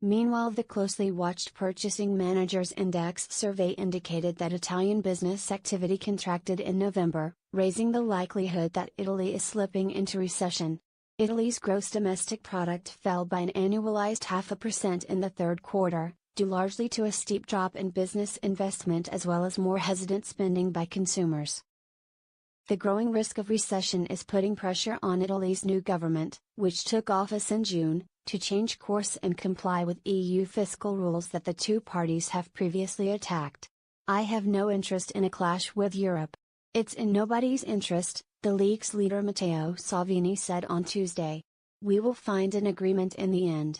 Meanwhile, the closely watched Purchasing Managers Index survey indicated that Italian business activity contracted in November, raising the likelihood that Italy is slipping into recession. Italy's gross domestic product fell by an annualized 0.5% in the third quarter, due largely to a steep drop in business investment as well as more hesitant spending by consumers. The growing risk of recession is putting pressure on Italy's new government, which took office in June, to change course and comply with EU fiscal rules that the two parties have previously attacked. "I have no interest in a clash with Europe. It's in nobody's interest," the League's leader Matteo Salvini said on Tuesday. "We will find an agreement in the end.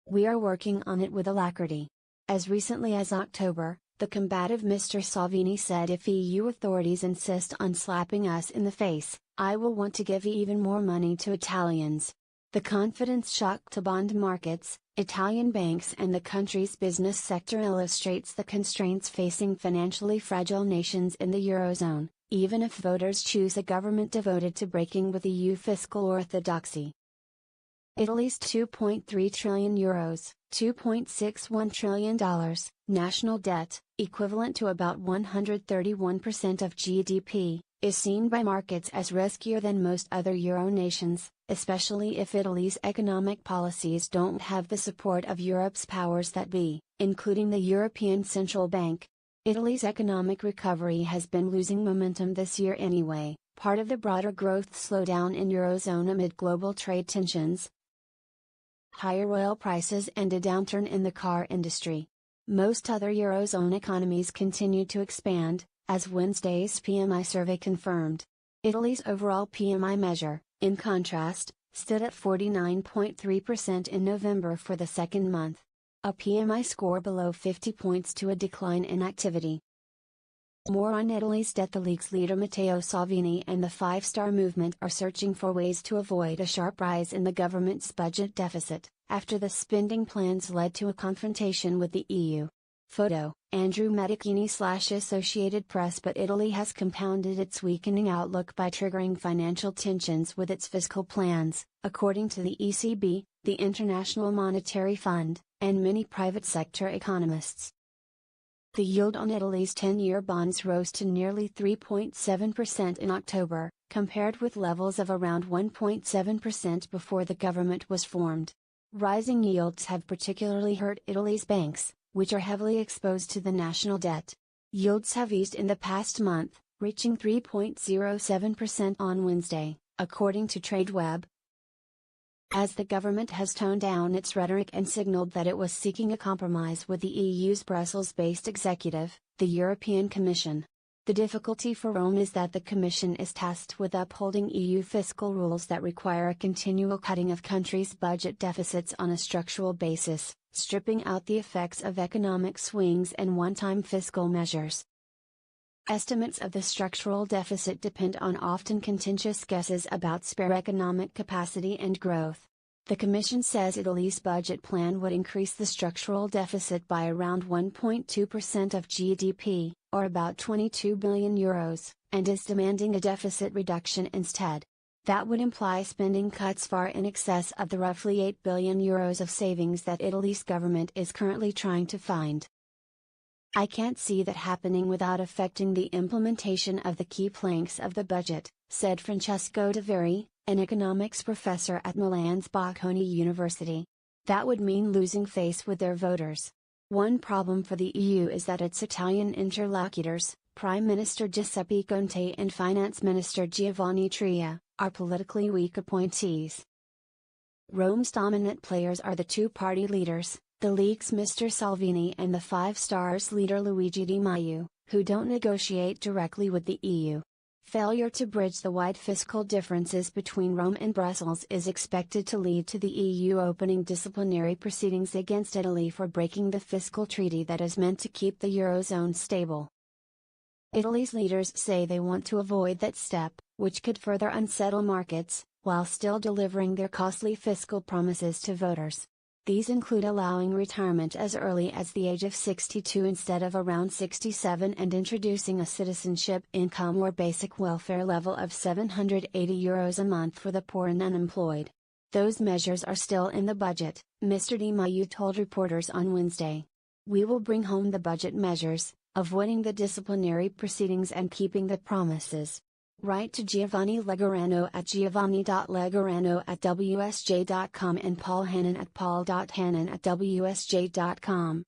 We are working on it with alacrity." As recently as October, the combative Mr. Salvini said, "If EU authorities insist on slapping us in the face, I will want to give even more money to Italians." The confidence shock to bond markets, Italian banks and the country's business sector illustrates the constraints facing financially fragile nations in the Eurozone, even if voters choose a government devoted to breaking with EU fiscal orthodoxy. Italy's €2.3 trillion, $2.61 trillion, national debt, equivalent to about 131% of GDP, is seen by markets as riskier than most other Euro nations, especially if Italy's economic policies don't have the support of Europe's powers that be, including the European Central Bank. Italy's economic recovery has been losing momentum this year anyway, part of the broader growth slowdown in Eurozone amid global trade tensions, higher oil prices and a downturn in the car industry. Most other Eurozone economies continued to expand, as Wednesday's PMI survey confirmed. Italy's overall PMI measure, in contrast, stood at 49.3% in November for the second month. A PMI score below 50 points to a decline in activity. More on Italy's debt. The League's leader Matteo Salvini and the Five Star Movement are searching for ways to avoid a sharp rise in the government's budget deficit, after the spending plans led to a confrontation with the EU. Photo, Andrew Metacchini/Associated Press. But Italy has compounded its weakening outlook by triggering financial tensions with its fiscal plans, according to the ECB, the International Monetary Fund, and many private sector economists. The yield on Italy's 10-year bonds rose to nearly 3.7% in October, compared with levels of around 1.7% before the government was formed. Rising yields have particularly hurt Italy's banks, which are heavily exposed to the national debt. Yields have eased in the past month, reaching 3.07% on Wednesday, according to TradeWeb. As the government has toned down its rhetoric and signaled that it was seeking a compromise with the EU's Brussels-based executive, the European Commission. The difficulty for Rome is that the Commission is tasked with upholding EU fiscal rules that require a continual cutting of countries' budget deficits on a structural basis, stripping out the effects of economic swings and one-time fiscal measures. Estimates of the structural deficit depend on often contentious guesses about spare economic capacity and growth. The Commission says Italy's budget plan would increase the structural deficit by around 1.2% of GDP, or about €22 billion, and is demanding a deficit reduction instead. That would imply spending cuts far in excess of the roughly €8 billion of savings that Italy's government is currently trying to find. "I can't see that happening without affecting the implementation of the key planks of the budget," said Francesco De Veri, an economics professor at Milan's Bocconi University. "That would mean losing face with their voters. One problem for the EU is that its Italian interlocutors, Prime Minister Giuseppe Conte and Finance Minister Giovanni Tria, are politically weak appointees. Rome's dominant players are the two-party leaders, the League's Mr. Salvini and the Five Stars leader Luigi Di Maio, who don't negotiate directly with the EU. Failure to bridge the wide fiscal differences between Rome and Brussels is expected to lead to the EU opening disciplinary proceedings against Italy for breaking the fiscal treaty that is meant to keep the Eurozone stable. Italy's leaders say they want to avoid that step, which could further unsettle markets, while still delivering their costly fiscal promises to voters. These include allowing retirement as early as the age of 62 instead of around 67 and introducing a citizenship income or basic welfare level of €780 a month for the poor and unemployed. Those measures are still in the budget, Mr. Di Maio told reporters on Wednesday. We will bring home the budget measures, avoiding the disciplinary proceedings and keeping the promises. Write to Giovanni Legarano at giovanni.legarano@wsj.com and Paul Hannon at paul.hannon@wsj.com.